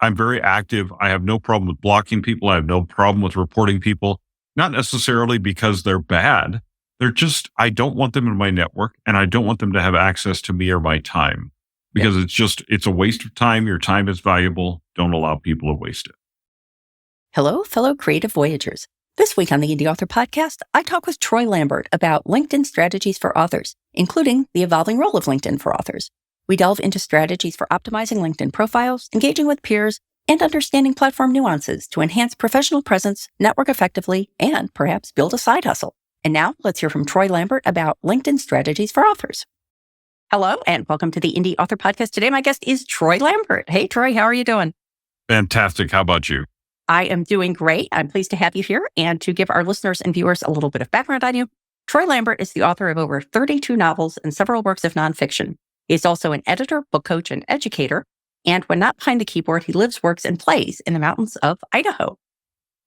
I'm very active. I have no problem with blocking people. I have no problem with reporting people, not necessarily because they're bad. They're just, I don't want them in my network and I don't want them to have access to me or my time because it's a waste of time. Your time is valuable. Don't allow people to waste it. Hello, fellow creative voyagers. This week on the Indie Author Podcast, I talk with Troy Lambert about LinkedIn strategies for authors, including the evolving role of LinkedIn for authors. We delve into strategies for optimizing LinkedIn profiles, engaging with peers, and understanding platform nuances to enhance professional presence, network effectively, and perhaps build a side hustle. And now let's hear from Troy Lambert about LinkedIn strategies for authors. Hello, and welcome to the Indie Author Podcast. Today, my guest is Troy Lambert. Hey, Troy, how are you doing? Fantastic. How about you? I am doing great. I'm pleased to have you here. And to give our listeners and viewers a little bit of background on you, Troy Lambert is the author of over 32 novels and several works of nonfiction. He's also an editor, book coach, and educator. And when not behind the keyboard, he lives, works, and plays in the mountains of Idaho.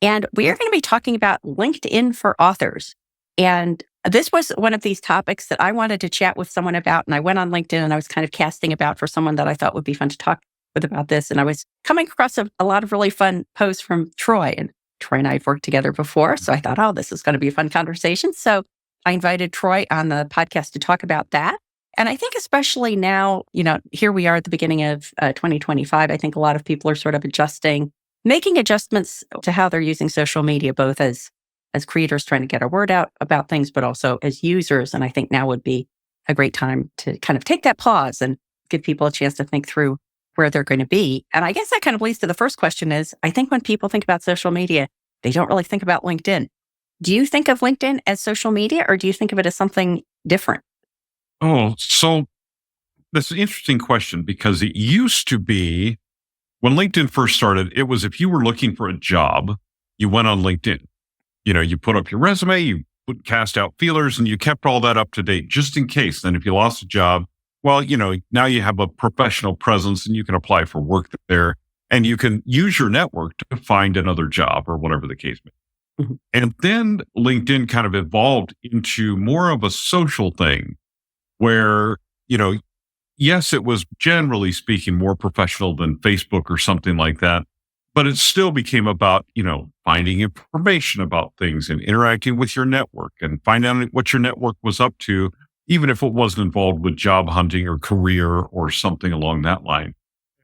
And we are going to be talking about LinkedIn for authors. And this was one of these topics that I wanted to chat with someone about. And I went on LinkedIn and I was kind of casting about for someone that I thought would be fun to talk with about this. And I was coming across a lot of really fun posts from Troy. And Troy and I have worked together before. So I thought, oh, this is going to be a fun conversation. So I invited Troy on the podcast to talk about that. And I think especially now, here we are at the beginning of 2025. I think a lot of people are sort of making adjustments to how they're using social media, both as creators trying to get our word out about things, but also as users. And I think now would be a great time to kind of take that pause and give people a chance to think through where they're going to be. And I guess that kind of leads to the first question is, I think when people think about social media, they don't really think about LinkedIn. Do you think of LinkedIn as social media or do you think of it as something different? Oh, so that's an interesting question because it used to be when LinkedIn first started, it was if you were looking for a job, you went on LinkedIn. You put up your resume, you cast out feelers, and you kept all that up to date just in case. Then if you lost a job, well, now you have a professional presence and you can apply for work there and you can use your network to find another job or whatever the case may be. Mm-hmm. And then LinkedIn kind of evolved into more of a social thing where, yes, it was generally speaking more professional than Facebook or something like that. But it still became about, finding information about things and interacting with your network and finding out what your network was up to, even if it wasn't involved with job hunting or career or something along that line.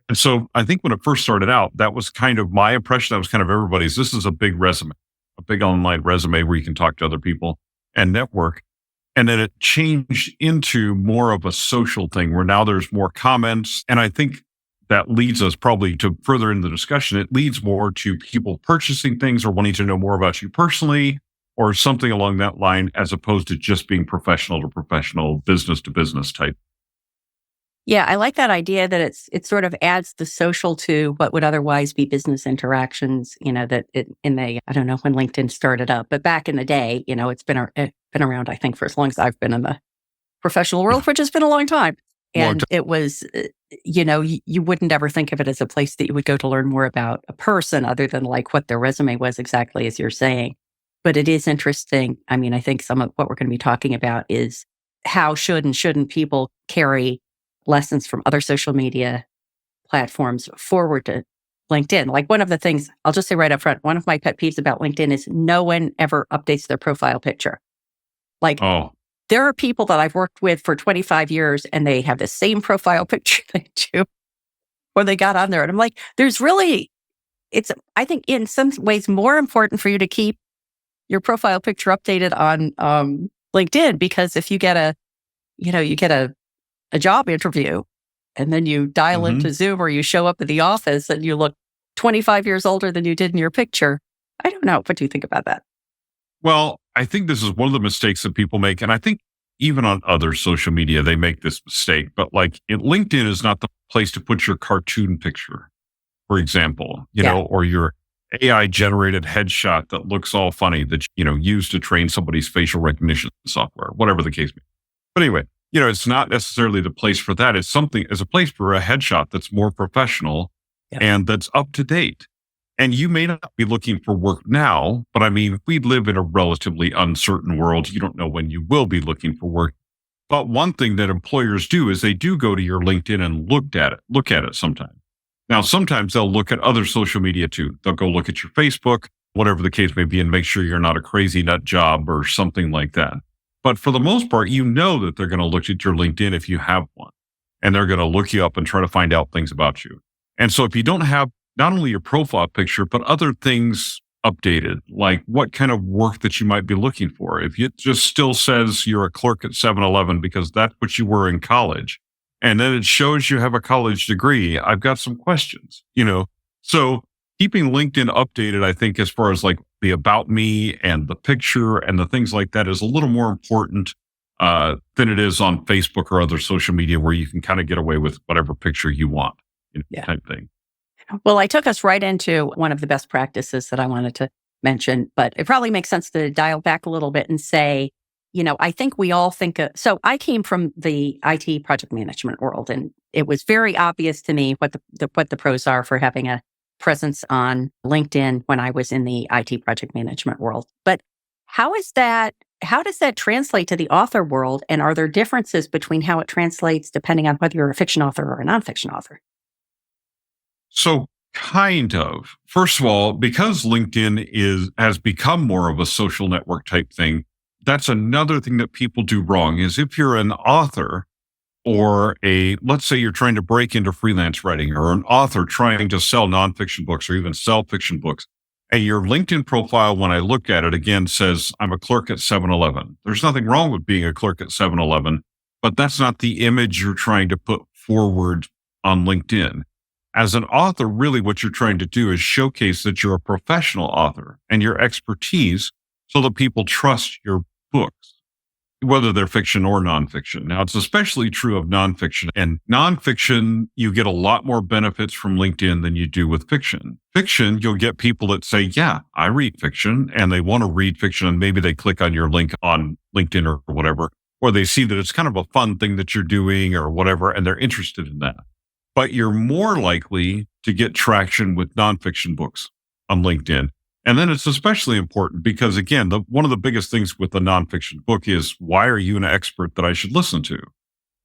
And so I think when it first started out, that was kind of my impression. That was kind of everybody's. This is a big resume, a big online resume where you can talk to other people and network. And then it changed into more of a social thing where now there's more comments. And I think that leads us probably to further in the discussion. It leads more to people purchasing things or wanting to know more about you personally or something along that line, as opposed to just being professional to professional, business to business type. Yeah, I like that idea that it sort of adds the social to what would otherwise be business interactions, I don't know when LinkedIn started up, but back in the day, it's been around, I think, for as long as I've been in the professional world, which has been a long time. And it was, you wouldn't ever think of it as a place that you would go to learn more about a person other than like what their resume was exactly as you're saying. But it is interesting. I mean, I think some of what we're going to be talking about is how should and shouldn't people carry lessons from other social media platforms forward to LinkedIn. Like one of the things, I'll just say right up front, one of my pet peeves about LinkedIn is no one ever updates their profile picture. There are people that I've worked with for 25 years and they have the same profile picture they do when they got on there. And I'm like, I think in some ways more important for you to keep your profile picture updated on LinkedIn, because if you get a job interview and then you dial into Zoom or you show up at the office and you look 25 years older than you did in your picture, I don't know. What do you think about that? Well, I think this is one of the mistakes that people make. And I think even on other social media, they make this mistake. But LinkedIn is not the place to put your cartoon picture, for example, or your AI generated headshot that looks all funny that, used to train somebody's facial recognition software, whatever the case may be. But anyway, it's not necessarily the place for that. It's a place for a headshot that's more professional and that's up to date. And you may not be looking for work now, but I mean, we live in a relatively uncertain world. You don't know when you will be looking for work. But one thing that employers do is they do go to your LinkedIn and look at it sometime. Now, sometimes they'll look at other social media too. They'll go look at your Facebook, whatever the case may be, and make sure you're not a crazy nut job or something like that. But for the most part, you know that they're going to look at your LinkedIn if you have one, and they're going to look you up and try to find out things about you. And so if you don't have not only your profile picture, but other things updated, like what kind of work that you might be looking for. If it just still says you're a clerk at 7-Eleven because that's what you were in college, and then it shows you have a college degree, I've got some questions, So keeping LinkedIn updated, I think, as far as like the about me and the picture and the things like that is a little more important than it is on Facebook or other social media where you can kind of get away with whatever picture you want, type thing. Well, I took us right into one of the best practices that I wanted to mention, but it probably makes sense to dial back a little bit and say, I think we all think so I came from the IT project management world, and it was very obvious to me what the pros are for having a presence on LinkedIn when I was in the IT project management world. But how does that translate to the author world? And are there differences between how it translates depending on whether you're a fiction author or a nonfiction author? So kind of. First of all, because LinkedIn has become more of a social network type thing, that's another thing that people do wrong is if you're an author or let's say you're trying to break into freelance writing or an author trying to sell nonfiction books or even sell fiction books, and your LinkedIn profile, when I look at it again, says I'm a clerk at 7-Eleven. There's nothing wrong with being a clerk at 7-Eleven, but that's not the image you're trying to put forward on LinkedIn. As an author, really what you're trying to do is showcase that you're a professional author and your expertise so that people trust your books, whether they're fiction or nonfiction. Now, it's especially true of nonfiction. And nonfiction, you get a lot more benefits from LinkedIn than you do with fiction. Fiction, you'll get people that say, yeah, I read fiction, and they want to read fiction, and maybe they click on your link on LinkedIn or whatever, or they see that it's kind of a fun thing that you're doing or whatever, and they're interested in that. But you're more likely to get traction with nonfiction books on LinkedIn. And then it's especially important because, again, one of the biggest things with a nonfiction book is, why are you an expert that I should listen to?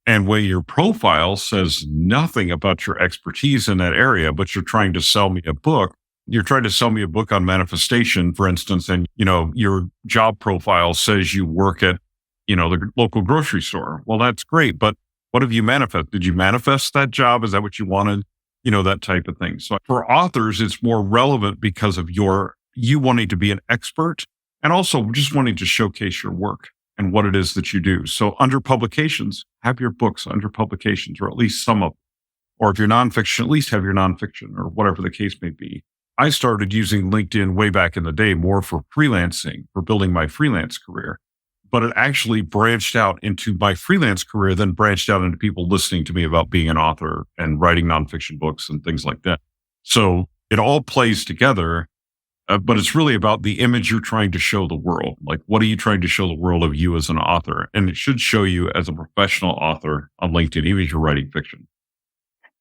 And where your profile says nothing about your expertise in that area, but you're trying to sell me a book. You're trying to sell me a book on manifestation, for instance, and, your job profile says you work at, the local grocery store. Well, that's great. But what have you manifested? Did you manifest that job? Is that what you wanted? That type of thing. So for authors, it's more relevant because of you wanting to be an expert and also just wanting to showcase your work and what it is that you do. So under publications, have your books under publications, or at least some of them. Or if you're nonfiction, at least have your nonfiction or whatever the case may be. I started using LinkedIn way back in the day, more for freelancing, for building my freelance career. But it actually branched out into my freelance career, then branched out into people listening to me about being an author and writing nonfiction books and things like that. So it all plays together. But it's really about the image you're trying to show the world. Like, what are you trying to show the world of you as an author? And it should show you as a professional author on LinkedIn, even if you're writing fiction.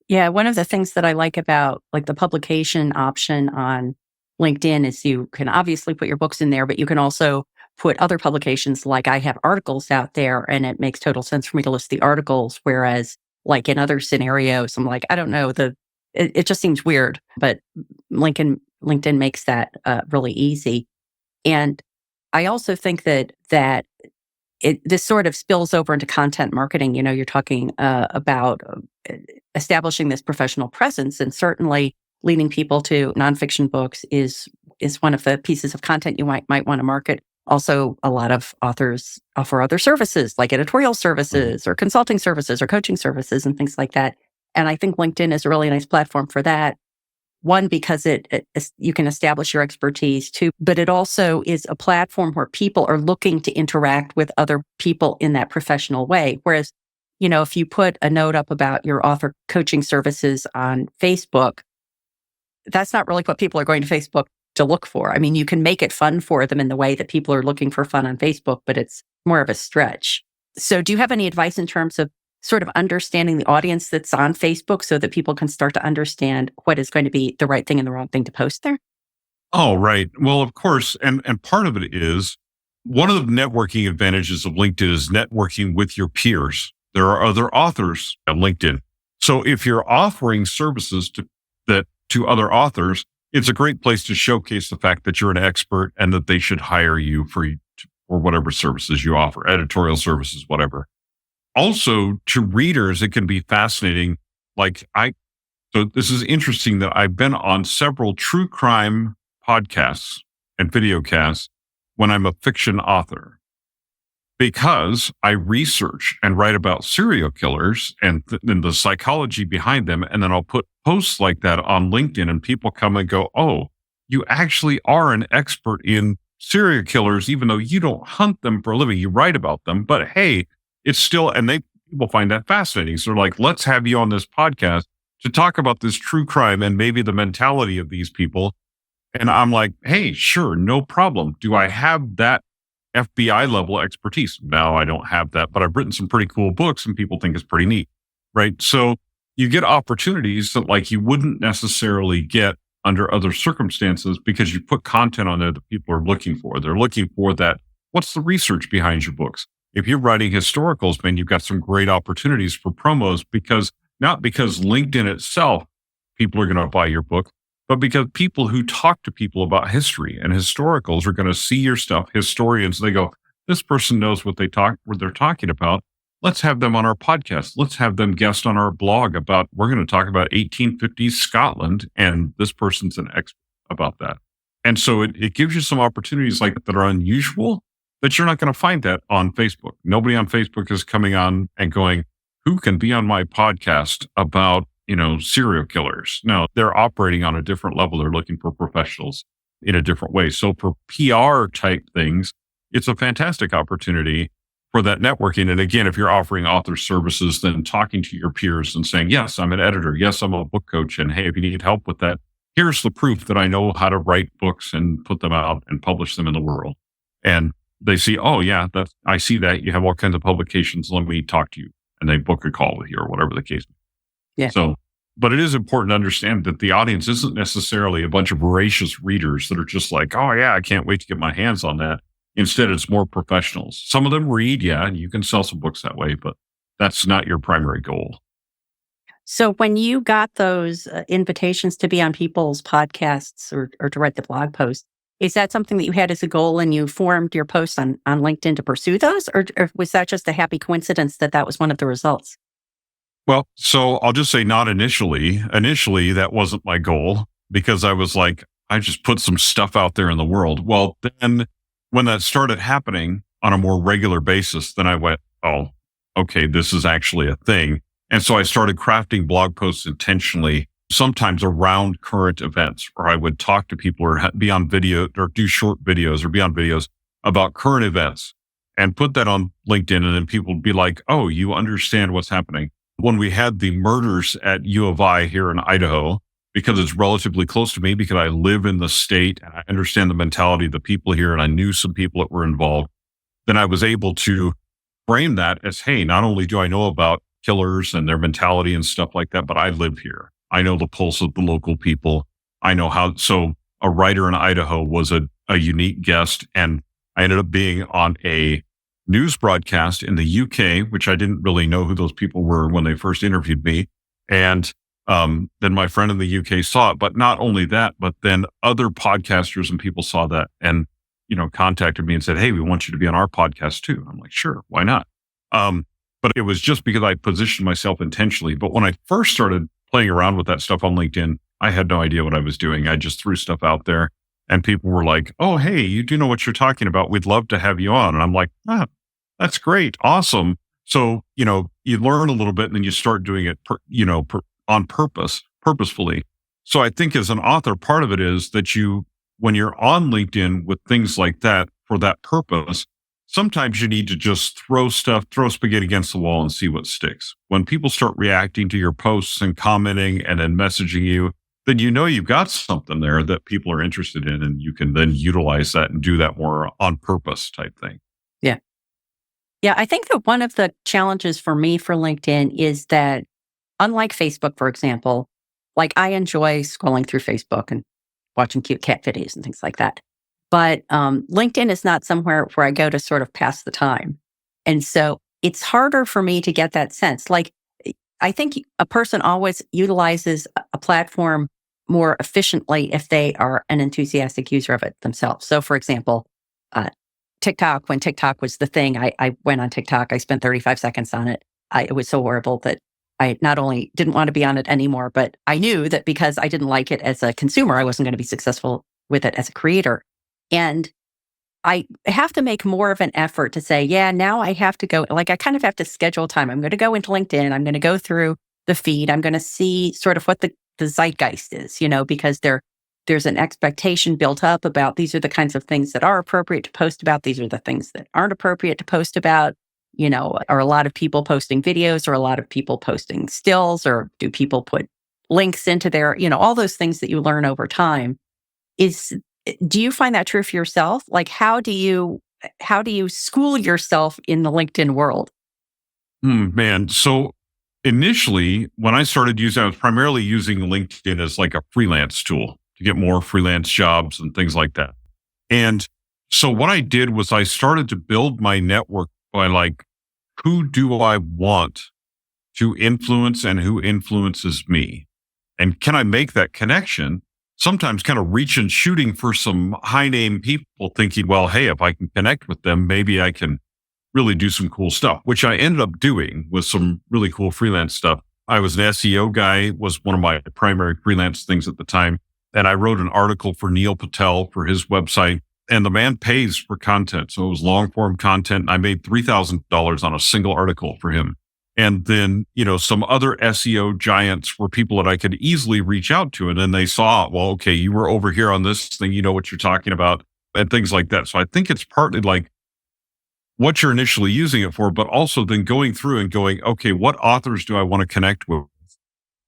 Yeah, one of the things that I like about like the publication option on LinkedIn is you can obviously put your books in there, but you can also put other publications. Like I have articles out there, and it makes total sense for me to list the articles. Whereas like in other scenarios, I'm like, I don't know, it just seems weird, but LinkedIn makes that really easy. And I also think that this sort of spills over into content marketing. You're talking about establishing this professional presence, and certainly leading people to nonfiction books is one of the pieces of content you might want to market. Also, a lot of authors offer other services like editorial services or consulting services or coaching services and things like that. And I think LinkedIn is a really nice platform for that. One, because you can establish your expertise. Two, but it also is a platform where people are looking to interact with other people in that professional way. Whereas, if you put a note up about your author coaching services on Facebook, that's not really what people are going to Facebook to look for. I mean, you can make it fun for them in the way that people are looking for fun on Facebook, but it's more of a stretch. So do you have any advice in terms of sort of understanding the audience that's on Facebook so that people can start to understand what is going to be the right thing and the wrong thing to post there? Oh, right. Well, of course. And part of it is one of the networking advantages of LinkedIn is networking with your peers. There are other authors on LinkedIn. So if you're offering services to that to other authors, it's a great place to showcase the fact that you're an expert and that they should hire you for whatever services you offer, editorial services, whatever. Also, to readers, it can be fascinating. So this is interesting that I've been on several true crime podcasts and videocasts when I'm a fiction author, because I research and write about serial killers and the psychology behind them. And then I'll put posts like that on LinkedIn and people come and go, oh, you actually are an expert in serial killers, even though you don't hunt them for a living, you write about them. But hey, it's still, and people find that fascinating. So they're like, let's have you on this podcast to talk about this true crime and maybe the mentality of these people. And I'm like, hey, sure, no problem. Do I have that FBI level expertise? No, I don't have that, but I've written some pretty cool books and people think it's pretty neat, right? So you get opportunities that like you wouldn't necessarily get under other circumstances because you put content on there that people are looking for. They're looking for that. What's the research behind your books? If you're writing historicals, man, you've got some great opportunities for promos not because LinkedIn itself, people are going to buy your book, but because people who talk to people about history and historicals are going to see your stuff. Historians, they go, this person knows what they're talking about. Let's have them on our podcast. Let's have them guest on our blog we're going to talk about 1850s Scotland. And this person's an expert about that. And so it gives you some opportunities like that are unusual that you're not going to find that on Facebook. Nobody on Facebook is coming on and going, who can be on my podcast about, serial killers? No, they're operating on a different level. They're looking for professionals in a different way. So for PR type things, it's a fantastic opportunity for that networking. And again, if you're offering author services, then talking to your peers and saying, yes, I'm an editor. Yes, I'm a book coach. And hey, if you need help with that, here's the proof that I know how to write books and put them out and publish them in the world. And they see, oh yeah, I see that. You have all kinds of publications. Let me talk to you. And they book a call with you or whatever the case. Yeah. So, but it is important to understand that the audience isn't necessarily a bunch of voracious readers that are just like, oh yeah, I can't wait to get my hands on that. Instead, it's more professionals. Some of them read, yeah, and you can sell some books that way, but that's not your primary goal. So when you got those invitations to be on people's podcasts or to write the blog post, is that something that you had as a goal and you formed your post on LinkedIn to pursue those? Or was that just a happy coincidence that was one of the results? Well, so I'll just say not initially. Initially, that wasn't my goal because I was like, I just put some stuff out there in the world. Well, then when that started happening on a more regular basis, then I went, oh, okay, this is actually a thing. And so I started crafting blog posts intentionally, sometimes around current events, or I would talk to people or be on video or do short videos or be on videos about current events and put that on LinkedIn. And then people would be like, oh, you understand what's happening. When we had the murders at U of I here in Idaho, because it's relatively close to me, because I live in the state and I understand the mentality of the people here and I knew some people that were involved, then I was able to frame that as, hey, not only do I know about killers and their mentality and stuff like that, but I live here. I know the pulse of the local people. I know how. So a writer in Idaho was a unique guest, and I ended up being on a news broadcast in the UK, which I didn't really know who those people were when they first interviewed me. And then my friend in the UK saw it. But not only that, but then other podcasters and people saw that and, contacted me and said, hey, we want you to be on our podcast too. I'm like, sure, why not? But it was just because I positioned myself intentionally. But when I first started playing around with that stuff on LinkedIn, I had no idea what I was doing. I just threw stuff out there and people were like, oh, hey, you do know what you're talking about. We'd love to have you on. And I'm like, that's great. Awesome. So, you learn a little bit and then you start doing it, on purposefully. So I think as an author, part of it is that when you're on LinkedIn with things like that for that purpose, sometimes you need to just throw spaghetti against the wall and see what sticks. When people start reacting to your posts and commenting and then messaging you, then you've got something there that people are interested in, and you can then utilize that and do that more on purpose type thing. Yeah. Yeah, I think that one of the challenges for me for LinkedIn is that, unlike Facebook, for example, like I enjoy scrolling through Facebook and watching cute cat videos and things like that. But LinkedIn is not somewhere where I go to sort of pass the time. And so it's harder for me to get that sense. Like, I think a person always utilizes a platform more efficiently if they are an enthusiastic user of it themselves. So, for example, TikTok, when TikTok was the thing, I went on TikTok. I spent 35 seconds on it. It was so horrible that I not only didn't want to be on it anymore, but I knew that because I didn't like it as a consumer, I wasn't going to be successful with it as a creator. And I have to make more of an effort to say, yeah, now I have to go, like I kind of have to schedule time. I'm going to go into LinkedIn. I'm going to go through the feed. I'm going to see sort of what the zeitgeist is, because there's an expectation built up about these are the kinds of things that are appropriate to post about. These are the things that aren't appropriate to post about. Are a lot of people posting videos, or a lot of people posting stills, or do people put links into their, all those things that you learn over time. Do you find that true for yourself? Like, how do you school yourself in the LinkedIn world? Man. So initially, when I started I was primarily using LinkedIn as like a freelance tool to get more freelance jobs and things like that. And so what I did was I started to build my network by like, who do I want to influence and who influences me? And can I make that connection? Sometimes kind of reaching, shooting for some high name people, thinking, well, hey, if I can connect with them, maybe I can really do some cool stuff, which I ended up doing with some really cool freelance stuff. I was an SEO guy, was one of my primary freelance things at the time. And I wrote an article for Neil Patel for his website, and the man pays for content. So it was long form content. I made $3,000 on a single article for him. And then, some other SEO giants were people that I could easily reach out to. And then they saw, well, okay, you were over here on this thing, you know what you're talking about, and things like that. So I think it's partly like what you're initially using it for, but also then going through and going, okay, what authors do I want to connect with?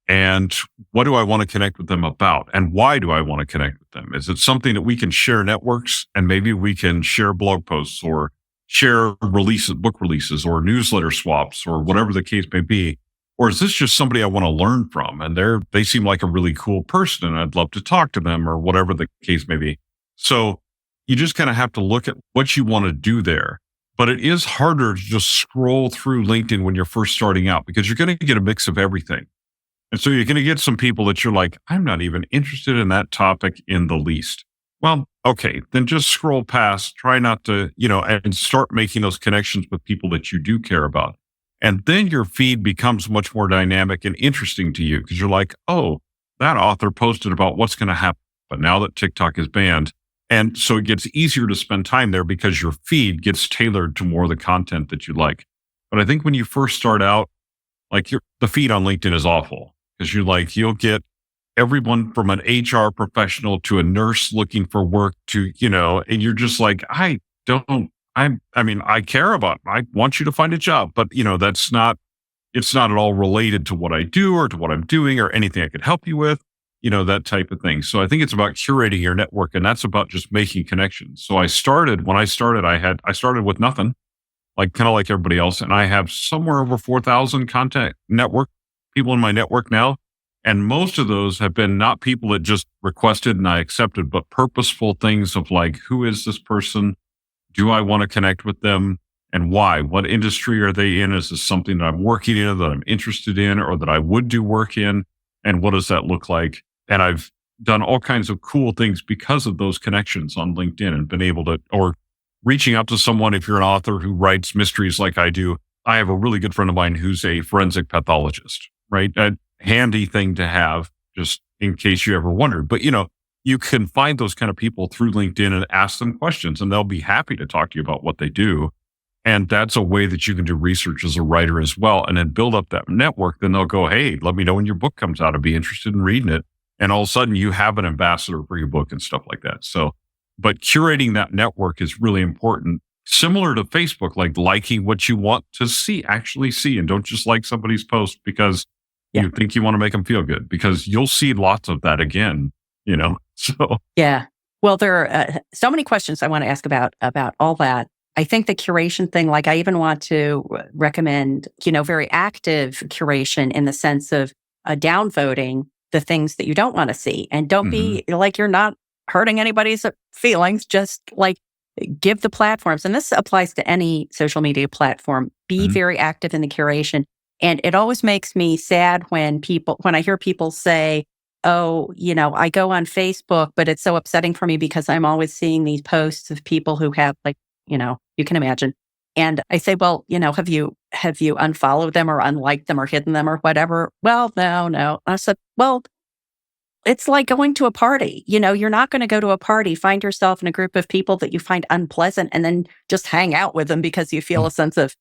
And what do I want to connect with them about? And why do I want to connect with them? Is it something that we can share networks, and maybe we can share blog posts or share book releases or newsletter swaps or whatever the case may be? Or is this just somebody I want to learn from, and they seem like a really cool person and I'd love to talk to them, or whatever the case may be? So you just kind of have to look at what you want to do there. But it is harder to just scroll through LinkedIn when you're first starting out, because you're going to get a mix of everything. And so you're going to get some people that you're like, I'm not even interested in that topic in the least. Well, okay, then just scroll past, try not to, and start making those connections with people that you do care about. And then your feed becomes much more dynamic and interesting to you, because you're like, oh, that author posted about what's going to happen now that TikTok is banned. And so it gets easier to spend time there because your feed gets tailored to more of the content that you like. But I think when you first start out, like the feed on LinkedIn is awful, because you'll get everyone from an HR professional to a nurse looking for work to, and you're just like, I care about, I want you to find a job, but it's not at all related to what I do or to what I'm doing or anything I could help you with, that type of thing. So I think it's about curating your network, and that's about just making connections. So when I started, I started with nothing, kind of like everybody else. And I have somewhere over 4,000 contact network people in my network now. And most of those have been not people that just requested and I accepted, but purposeful things of like, who is this person? Do I want to connect with them? And why? What industry are they in? Is this something that I'm working in, that I'm interested in, or that I would do work in? And what does that look like? And I've done all kinds of cool things because of those connections on LinkedIn, and been able to, or reaching out to someone, if you're an author who writes mysteries like I do. I have a really good friend of mine who's a forensic pathologist, right? A handy thing to have just in case you ever wondered. But, you can find those kind of people through LinkedIn and ask them questions, and they'll be happy to talk to you about what they do. And that's a way that you can do research as a writer as well, and then build up that network. Then they'll go, hey, let me know when your book comes out. I'd be interested in reading it. And all of a sudden you have an ambassador for your book and stuff like that. So, but curating that network is really important. Similar to Facebook, like liking what you want to actually see, and don't just like somebody's post because you think you want to make them feel good, because you'll see lots of that again, so. Yeah. Well, there are so many questions I want to ask about all that. I think the curation thing, like I even want to recommend, very active curation in the sense of downvoting the things that you don't want to see. And don't be like, you're not hurting anybody's feelings, just like give the platforms. And this applies to any social media platform. Be very active in the curation. And it always makes me sad when I hear people say, oh, I go on Facebook, but it's so upsetting for me because I'm always seeing these posts of people who have you can imagine. And I say, well, have you unfollowed them or unliked them or hidden them or whatever? Well, no. I said, well, it's like going to a party. You're not going to go to a party, find yourself in a group of people that you find unpleasant and then just hang out with them because you feel a sense of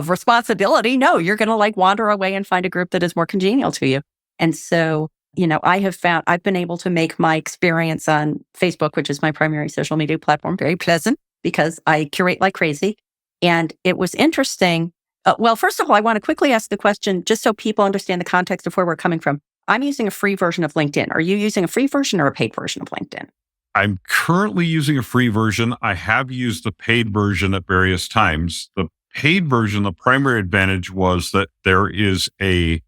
responsibility. No, you're going to wander away and find a group that is more congenial to you. And so, I've been able to make my experience on Facebook, which is my primary social media platform, very pleasant because I curate like crazy. And it was interesting. Well, first of all, I want to quickly ask the question, just so people understand the context of where we're coming from. I'm using a free version of LinkedIn. Are you using a free version or a paid version of LinkedIn? I'm currently using a free version. I have used the paid version at various times. The paid version, the primary advantage was that there is a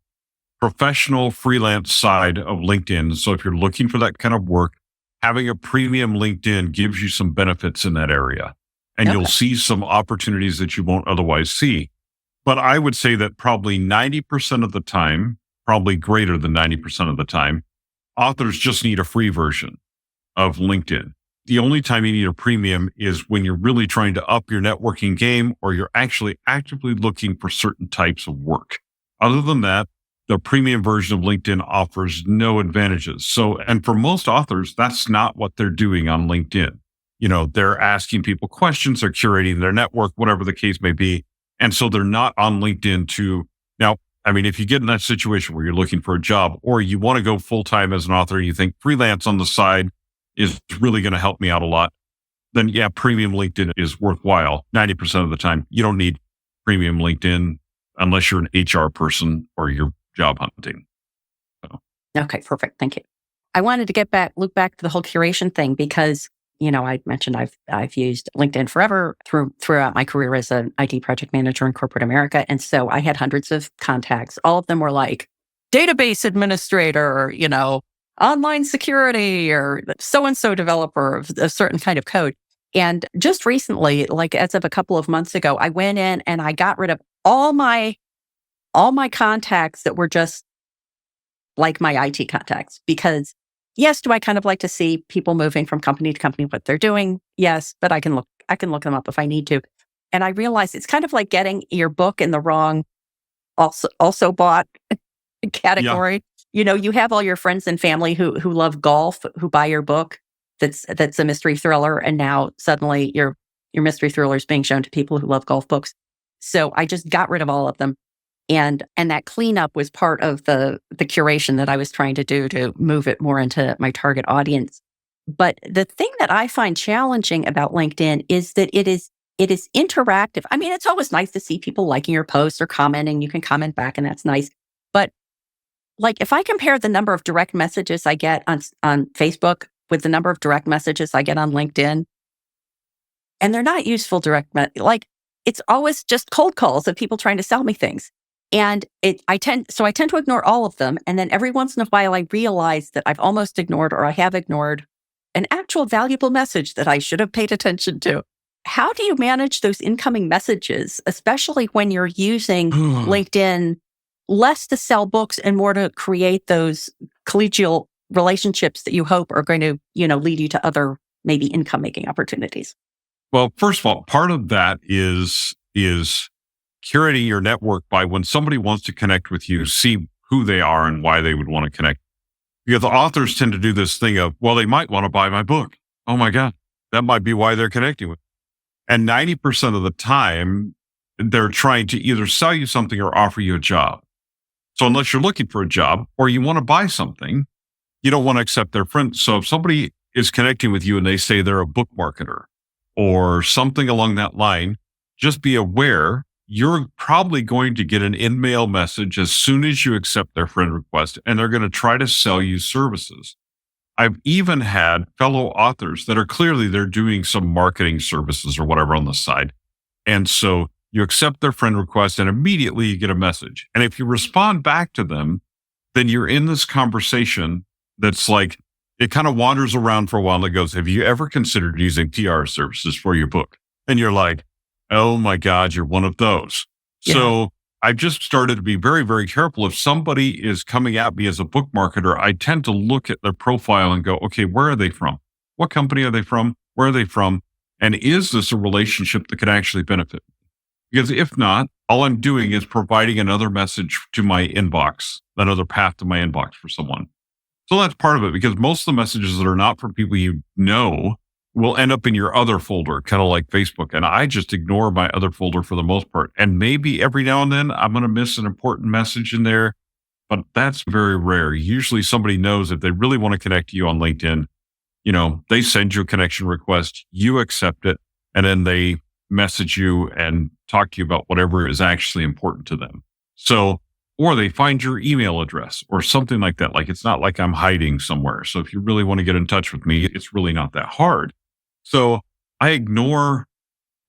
professional freelance side of LinkedIn. So if you're looking for that kind of work, having a premium LinkedIn gives you some benefits in that area. And Okay. you'll see some opportunities that you won't otherwise see. But I would say that probably 90% of the time, probably greater than 90% of the time, authors just need a free version of LinkedIn. The only time you need a premium is when you're really trying to up your networking game or you're actually actively looking for certain types of work. Other than that, the premium version of LinkedIn offers no advantages. So, and for most authors, that's not what they're doing on LinkedIn. They're asking people questions, they're curating their network, whatever the case may be. And so they're not on LinkedIn if you get in that situation where you're looking for a job or you want to go full-time as an author, you think freelance on the side is really going to help me out a lot, then yeah, premium LinkedIn is worthwhile 90% of the time. You don't need premium LinkedIn unless you're an HR person or you're job hunting. So. Okay, perfect. Thank you. I wanted to look back to the whole curation thing because, I mentioned I've used LinkedIn forever throughout my career as an IT project manager in corporate America. And so I had hundreds of contacts. All of them were like database administrator, online security or so-and-so developer of a certain kind of code. And just recently, as of a couple of months ago, I went in and I got rid of all my contacts that were just like my IT contacts because yes, do I kind of like to see people moving from company to company, what they're doing? Yes, but I can look them up if I need to. And I realized it's kind of like getting your book in the wrong also bought category. Yeah. You have all your friends and family who love golf, who buy your book that's a mystery thriller, and now suddenly your mystery thriller is being shown to people who love golf books. So I just got rid of all of them. And that cleanup was part of the curation that I was trying to do to move it more into my target audience. But the thing that I find challenging about LinkedIn is that it is interactive. I mean, it's always nice to see people liking your posts or commenting. You can comment back and that's nice. But if I compare the number of direct messages I get on Facebook with the number of direct messages I get on LinkedIn, and they're not useful it's always just cold calls of people trying to sell me things. And I tend to ignore all of them. And then every once in a while, I realize that I've almost ignored or I have ignored an actual valuable message that I should have paid attention to. How do you manage those incoming messages, especially when you're using LinkedIn less to sell books and more to create those collegial relationships that you hope are going to, lead you to other maybe income-making opportunities? Well, first of all, part of that is curating your network by when somebody wants to connect with you, see who they are and why they would want to connect. Because the authors tend to do this thing of, well, they might want to buy my book. Oh my God, that might be why they're connecting with me. And 90% of the time, they're trying to either sell you something or offer you a job. So unless you're looking for a job or you want to buy something, you don't want to accept their friend. So if somebody is connecting with you and they say they're a book marketer or something along that line, just be aware you're probably going to get an in-mail message as soon as you accept their friend request, and they're going to try to sell you services. I've even had fellow authors that are clearly they're doing some marketing services or whatever on the side. And so you accept their friend request and immediately you get a message. And if you respond back to them, then you're in this conversation that's like, it kind of wanders around for a while and it goes, have you ever considered using PR services for your book? And you're like, oh my God, you're one of those. Yeah. So I've just started to be very, very careful. If somebody is coming at me as a book marketer, I tend to look at their profile and go, okay, where are they from? What company are they from? Where are they from? And is this a relationship that could actually benefit? Because if not, all I'm doing is providing another message to my inbox, another path to my inbox for someone. So that's part of it, because most of the messages that are not from people you know will end up in your other folder, kind of like Facebook. And I just ignore my other folder for the most part. And maybe every now and then I'm going to miss an important message in there, but that's very rare. Usually somebody knows if they really want to connect to you on LinkedIn, they send you a connection request, you accept it, and then they message you and talk to you about whatever is actually important to them. So, or they find your email address or something like that. Like, it's not like I'm hiding somewhere. So if you really want to get in touch with me, it's really not that hard. So I ignore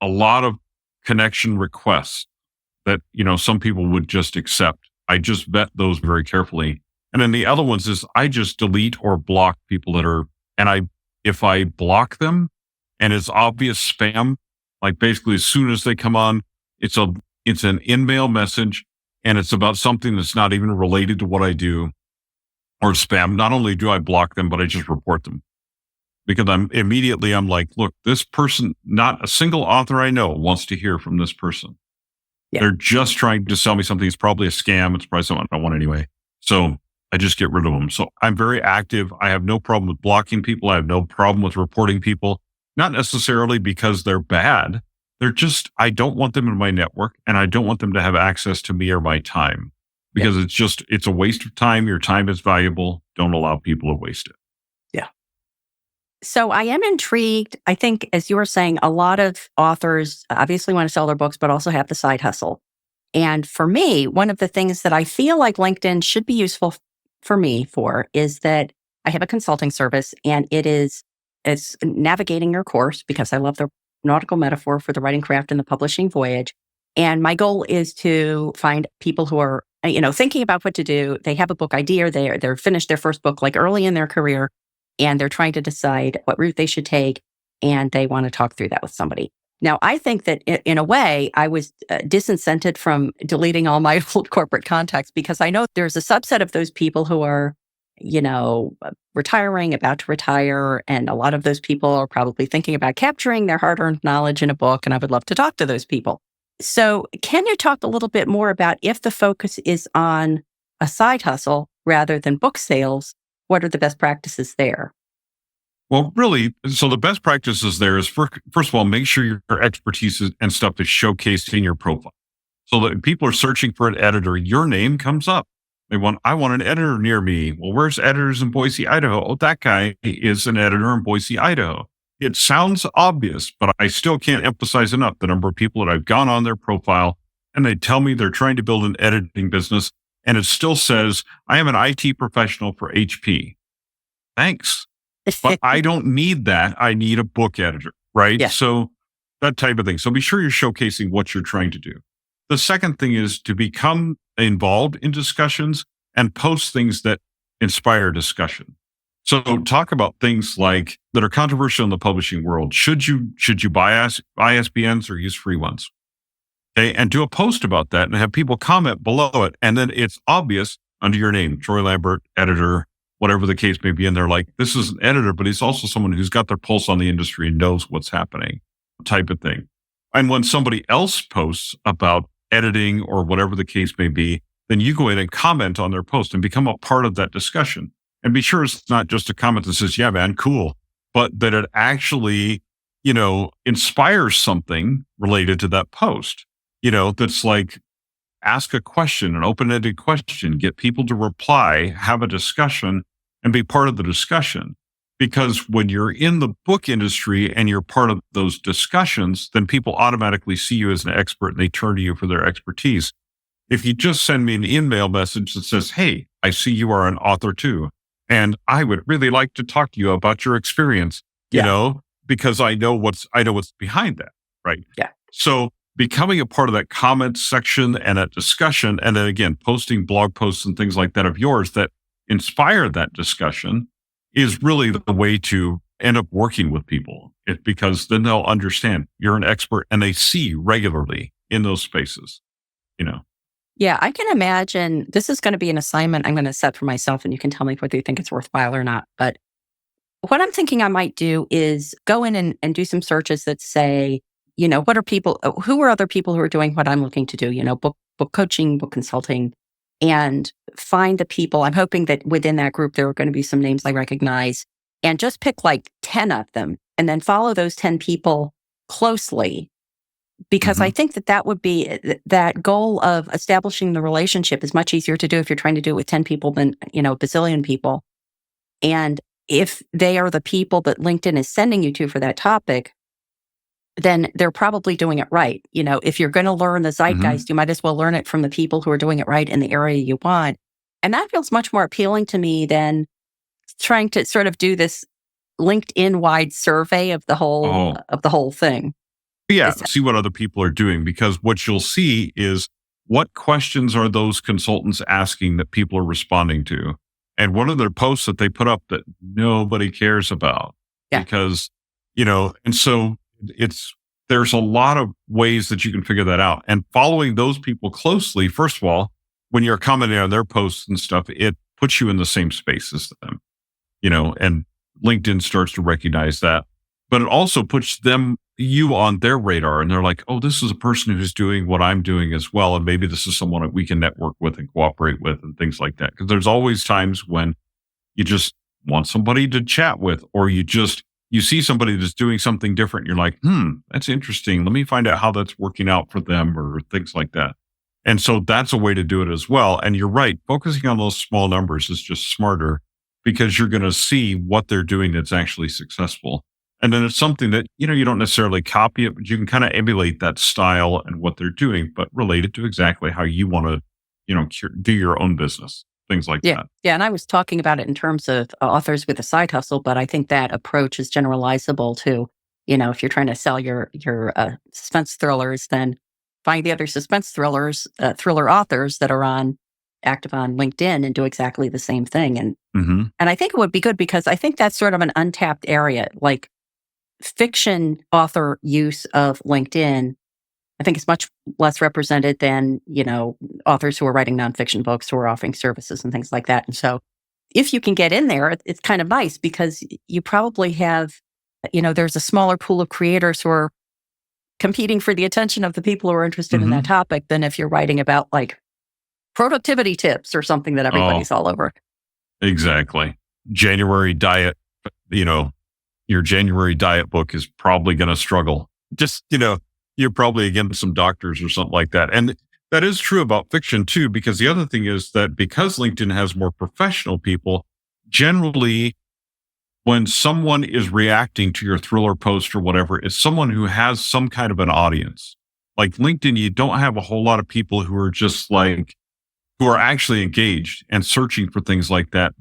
a lot of connection requests that, some people would just accept. I just vet those very carefully. And then the other ones is I just delete or block people if I block them and it's obvious spam, like basically as soon as they come on, it's an in-mail message and it's about something that's not even related to what I do or spam. Not only do I block them, but I just report them because I'm like, look, this person, not a single author I know wants to hear from this person. Yeah. They're just trying to sell me something. It's probably a scam. It's probably something I don't want anyway. So I just get rid of them. So I'm very active. I have no problem with blocking people. I have no problem with reporting people, not necessarily because they're bad. They're just, I don't want them in my network and I don't want them to have access to me or my time because it's a waste of time. Your time is valuable. Don't allow people to waste it. Yeah. So I am intrigued. I think, as you were saying, a lot of authors obviously want to sell their books, but also have the side hustle. And for me, one of the things that I feel like LinkedIn should be useful for me is that I have a consulting service and it's navigating your course because I love the nautical metaphor for the writing craft and the publishing voyage. And my goal is to find people who are, thinking about what to do. They have a book idea. They're finished their first book like early in their career and they're trying to decide what route they should take. And they want to talk through that with somebody. Now, I think that in a way, I was disincented from deleting all my old corporate contacts because I know there's a subset of those people who are, retiring, about to retire. And a lot of those people are probably thinking about capturing their hard-earned knowledge in a book. And I would love to talk to those people. So can you talk a little bit more about if the focus is on a side hustle rather than book sales, what are the best practices there? Well, really, so the best practices there is, first of all, make sure your expertise and stuff is showcased in your profile. So that if people are searching for an editor, your name comes up. I want an editor near me. Well, where's editors in Boise, Idaho? Oh, that guy is an editor in Boise, Idaho. It sounds obvious, but I still can't emphasize enough the number of people that I've gone on their profile and they tell me they're trying to build an editing business. And it still says, I am an IT professional for HP. Thanks. But I don't need that. I need a book editor, right? Yeah. So that type of thing. So be sure you're showcasing what you're trying to do. The second thing is to become involved in discussions and post things that inspire discussion. So talk about things like that are controversial in the publishing world. Should you buy ISBNs or use free ones? Okay, and do a post about that and have people comment below it. And then it's obvious under your name, Troy Lambert, editor, whatever the case may be. And they're like, this is an editor, but he's also someone who's got their pulse on the industry and knows what's happening, type of thing. And when somebody else posts about editing or whatever the case may be, then you go in and comment on their post and become a part of that discussion. And be sure it's not just a comment that says, yeah, man, cool, but that it actually, inspires something related to that post, that's like, ask a question, an open-ended question, get people to reply, have a discussion, and be part of the discussion. Because when you're in the book industry and you're part of those discussions, then people automatically see you as an expert and they turn to you for their expertise. If you just send me an email message that says, hey, I see you are an author too, and I would really like to talk to you about your experience, because I know what's behind that, right? Yeah. So becoming a part of that comment section and that discussion, and then again, posting blog posts and things like that of yours that inspire that discussion is really the way to end up working with people. Because then they'll understand you're an expert and they see regularly in those spaces, Yeah, I can imagine this is going to be an assignment I'm going to set for myself, and you can tell me whether you think it's worthwhile or not. But what I'm thinking I might do is go in and do some searches that say, who are other people who are doing what I'm looking to do, book coaching, book consulting, and find the people. I'm hoping that within that group, there are going to be some names I recognize, and just pick like 10 of them and then follow those 10 people closely. Because I think that would be that goal of establishing the relationship is much easier to do if you're trying to do it with 10 people than, a bazillion people. And if they are the people that LinkedIn is sending you to for that topic, then they're probably doing it right. If you're going to learn the Mm-hmm. zeitgeist, you might as well learn it from the people who are doing it right in the area you want. And that feels much more appealing to me than trying to sort of do this LinkedIn wide survey of the whole Oh, thing. yeah. It's, See what other people are doing, because what you'll see is what questions are those consultants asking that people are responding to? And what are their posts that they put up that nobody cares about? yeah, Because, and so there's a lot of ways that you can figure that out. And following those people closely, first of all, when you're commenting on their posts and stuff, it puts you in the same space as them, and LinkedIn starts to recognize that. But it also puts you on their radar, and they're like, oh, this is a person who's doing what I'm doing as well. And maybe this is someone that we can network with and cooperate with and things like that. Because there's always times when you just want somebody to chat with, or you see somebody that's doing something different. You're like, that's interesting. Let me find out how that's working out for them, or things like that. And so that's a way to do it as well. And you're right. Focusing on those small numbers is just smarter, because you're going to see what they're doing that's actually successful. And then it's something that, you don't necessarily copy it, but you can kind of emulate that style and what they're doing, but relate it to exactly how you want to, do your own business, things like yeah, that. yeah. And I was talking about it in terms of authors with a side hustle, but I think that approach is generalizable to, if you're trying to sell your suspense thrillers, then find the other suspense thriller authors that are active on LinkedIn and do exactly the same thing. Hmm. And I think it would be good because I think that's sort of an untapped area, like fiction author use of LinkedIn. I think it's much less represented than, authors who are writing nonfiction books, who are offering services and things like that. And so if you can get in there, it's kind of nice because you probably have, there's a smaller pool of creators who are competing for the attention of the people who are interested in that Hmm. topic than if you're writing about like productivity tips or something that Oh, everybody's all over. exactly. January diet, you know, your January diet book is probably going to struggle. Just, you're probably against some doctors or something like that. And that is true about fiction too, because the other thing is that because LinkedIn has more professional people, generally, when someone is reacting to your thriller post or whatever, it's someone who has some kind of an audience. Like LinkedIn, you don't have a whole lot of people who are just like, who are actually engaged and searching for things like that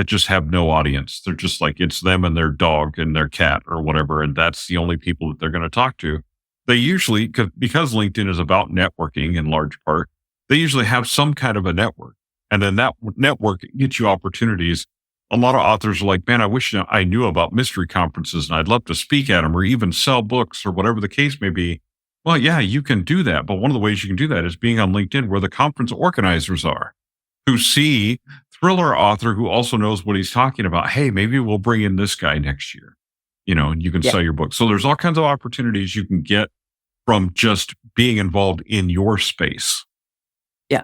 just have no audience. They're just like, it's them and their dog and their cat or whatever, and that's the only people that they're going to talk to. They usually, because LinkedIn is about networking in large part, they usually have some kind of a network, and then that network gets you opportunities. A lot of authors are like, man, I wish I knew about mystery conferences and I'd love to speak at them or even sell books or whatever the case may be. Well, yeah, you can do that. But one of the ways you can do that is being on LinkedIn, where the conference organizers are, who see thriller author who also knows what he's talking about. Hey, maybe we'll bring in this guy next year, and you can Yeah. sell your book. So there's all kinds of opportunities you can get from just being involved in your space. Yeah.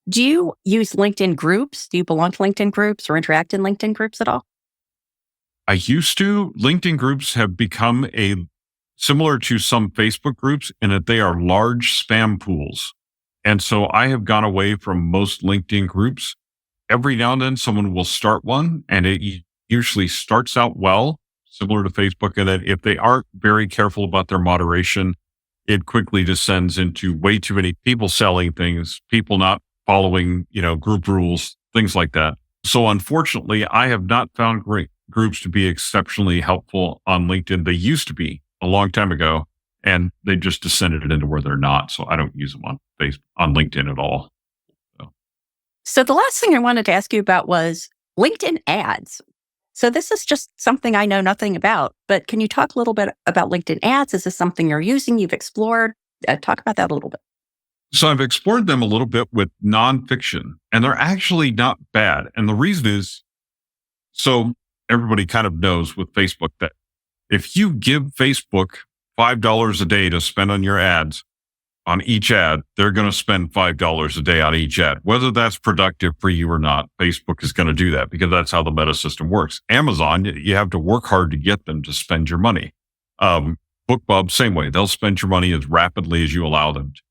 Do you use LinkedIn groups? Do you belong to LinkedIn groups or interact in LinkedIn groups at all? I used to. LinkedIn groups have become similar to some Facebook groups in that they are large spam pools. And so I have gone away from most LinkedIn groups. Every now and then someone will start one, and it usually starts out well, similar to Facebook. And then if they aren't very careful about their moderation, it quickly descends into way too many people selling things, people not following, group rules, things like that. So unfortunately, I have not found great groups to be exceptionally helpful on LinkedIn. They used to be a long time ago, and they just descended into where they're not. So I don't use them on LinkedIn at all. So. So the last thing I wanted to ask you about was LinkedIn ads. So this is just something I know nothing about, but can you talk a little bit about LinkedIn ads? Is this something you're using, you've explored? Talk about that a little bit. So I've explored them a little bit with nonfiction, and they're actually not bad. And the reason is, so everybody kind of knows with Facebook that if you give Facebook $5 a day to spend on your ads, on each ad, they're going to spend $5 a day on each ad. Whether that's productive for you or not, Facebook is going to do that because that's how the meta system works. Amazon, you have to work hard to get them to spend your money. BookBub, same way. They'll spend your money as rapidly as you allow them to.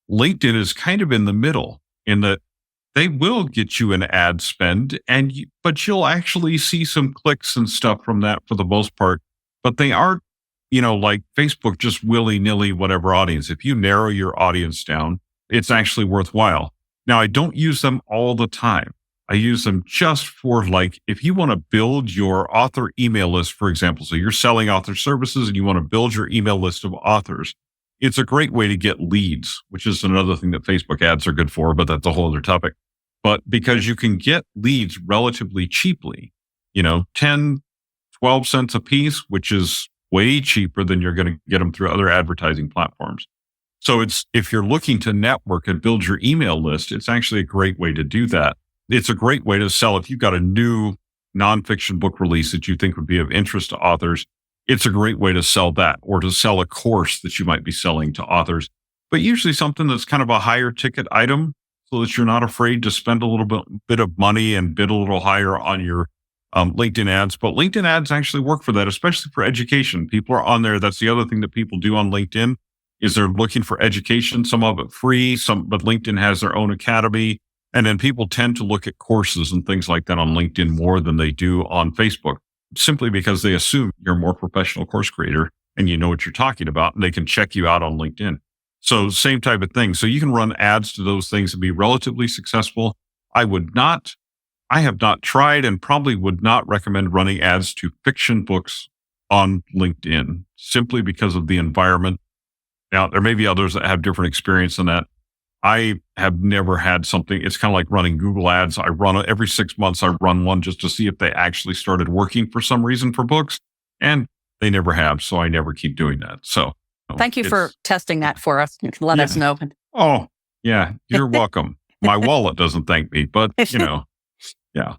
LinkedIn is kind of in the middle in that they will get you an ad spend, but you'll actually see some clicks and stuff from that for the most part. But they aren't, like Facebook, just willy-nilly, whatever audience. If you narrow your audience down, it's actually worthwhile. Now, I don't use them all the time. I use them just for if you want to build your author email list, for example, so you're selling author services and you want to build your email list of authors, it's a great way to get leads, which is another thing that Facebook ads are good for, but that's a whole other topic. But because you can get leads relatively cheaply, 10, 12 cents a piece, which is way cheaper than you're going to get them through other advertising platforms. So if you're looking to network and build your email list, it's actually a great way to do that. It's a great way to sell. If you've got a new nonfiction book release that you think would be of interest to authors, it's a great way to sell that, or to sell a course that you might be selling to authors, but usually something that's kind of a higher ticket item so that you're not afraid to spend a little bit of money and bid a little higher on your LinkedIn ads. But LinkedIn ads actually work for that, especially for education. People are on there. That's the other thing that people do on LinkedIn is they're looking for education, some of it free, but LinkedIn has their own academy. And then people tend to look at courses and things like that on LinkedIn more than they do on Facebook, simply because they assume you're a more professional course creator and you know what you're talking about, and they can check you out on LinkedIn. So same type of thing. So you can run ads to those things and be relatively successful. I have not tried and probably would not recommend running ads to fiction books on LinkedIn simply because of the environment. Now, there may be others that have different experience than that. I have never had something. It's kind of like running Google ads. I run every 6 months. I run one just to see if they actually started working for some reason for books, and they never have. So I never keep doing that. So thank you for testing that for us. You can let us know. Oh, yeah. You're welcome. My wallet doesn't thank me, but yeah.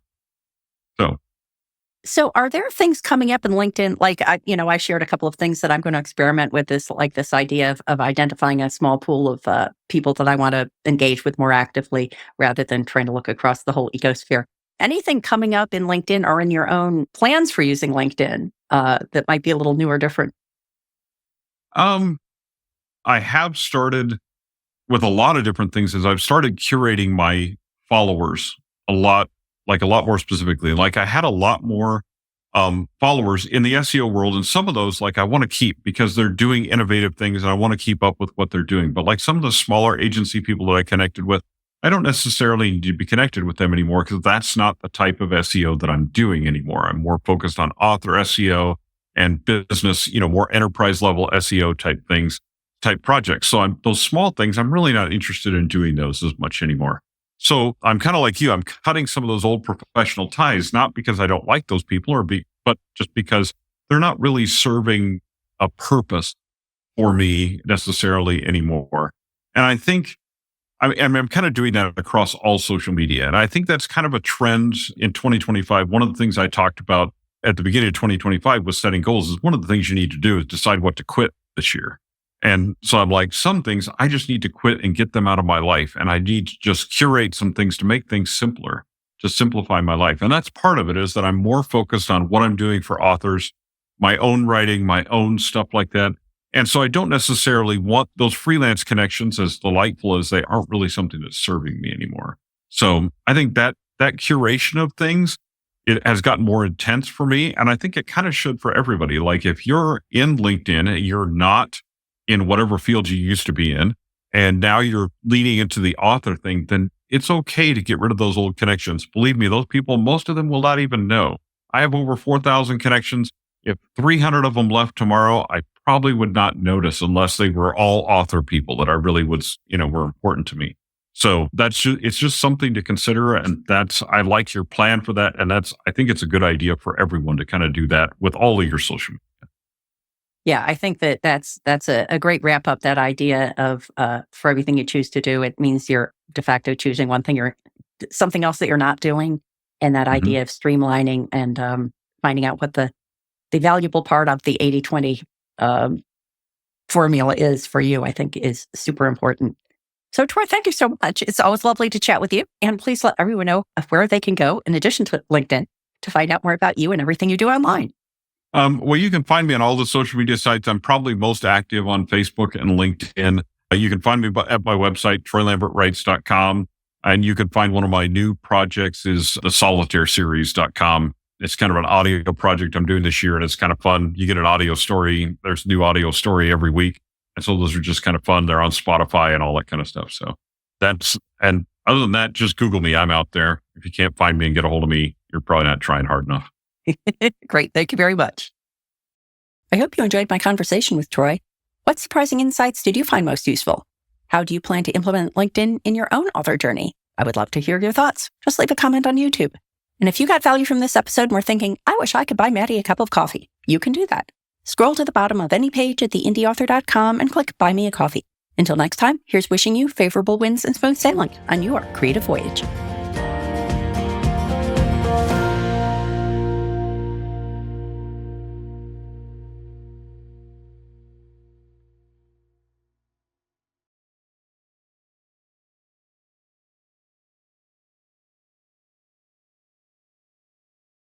So are there things coming up in LinkedIn? I shared a couple of things that I'm going to experiment with this idea of identifying a small pool of people that I want to engage with more actively rather than trying to look across the whole ecosphere. Anything coming up in LinkedIn or in your own plans for using LinkedIn that might be a little new or different? I have started with a lot of different things as I've started curating my followers a lot more specifically. I had a lot more followers in the SEO world, and some of those I want to keep because they're doing innovative things and I want to keep up with what they're doing. But some of the smaller agency people that I connected with, I don't necessarily need to be connected with them anymore because that's not the type of SEO that I'm doing anymore. I'm more focused on author SEO and business, more enterprise level SEO type projects. So those small things, I'm really not interested in doing those as much anymore. So I'm kind of like you. I'm cutting some of those old professional ties, not because I don't like those people but just because they're not really serving a purpose for me necessarily anymore. And I think I'm kind of doing that across all social media. And I think that's kind of a trend in 2025. One of the things I talked about at the beginning of 2025 was setting goals. Is one of the things you need to do is decide what to quit this year. And so I'm like, some things I just need to quit and get them out of my life. And I need to just curate some things to make things simpler, to simplify my life. And that's part of it, is that I'm more focused on what I'm doing for authors, my own writing, my own stuff like that. And so I don't necessarily want those freelance connections, as delightful as they aren't really something that's serving me anymore. So I think that curation of things, it has gotten more intense for me. And I think it kind of should for everybody. If you're in LinkedIn and you're not in whatever field you used to be in, and now you're leaning into the author thing, then it's okay to get rid of those old connections. Believe me, those people, most of them will not even know. I have over 4,000 connections. If 300 of them left tomorrow, I probably would not notice unless they were all author people that I really were important to me. So it's just something to consider. And I like your plan for that. And I think it's a good idea for everyone to kind of do that with all of your social media. Yeah, I think that's a great wrap up. That idea of for everything you choose to do, it means you're de facto choosing one thing, you're something else that you're not doing, and that Mhm. idea of streamlining and finding out what the valuable part of the 80/20 formula is for you, I think is super important. So, Troy, thank you so much. It's always lovely to chat with you. And please let everyone know of where they can go, in addition to LinkedIn, to find out more about you and everything you do online. Well, you can find me on all the social media sites. I'm probably most active on Facebook and LinkedIn. You can find me at my website, troylambertwrites.com. And you can find one of my new projects is the solitaireseries.com. It's kind of an audio project I'm doing this year, and it's kind of fun. You get an audio story. There's a new audio story every week. And so those are just kind of fun. They're on Spotify and all that kind of stuff. So and other than that, just Google me. I'm out there. If you can't find me and get a hold of me, you're probably not trying hard enough. Great. Thank you very much. I hope you enjoyed my conversation with Troy. What surprising insights did you find most useful? How do you plan to implement LinkedIn in your own author journey? I would love to hear your thoughts. Just leave a comment on YouTube. And if you got value from this episode and were thinking, I wish I could buy Matty a cup of coffee, you can do that. Scroll to the bottom of any page at theindyauthor.com and click Buy Me a Coffee. Until next time, here's wishing you favorable winds and smooth sailing on your creative voyage.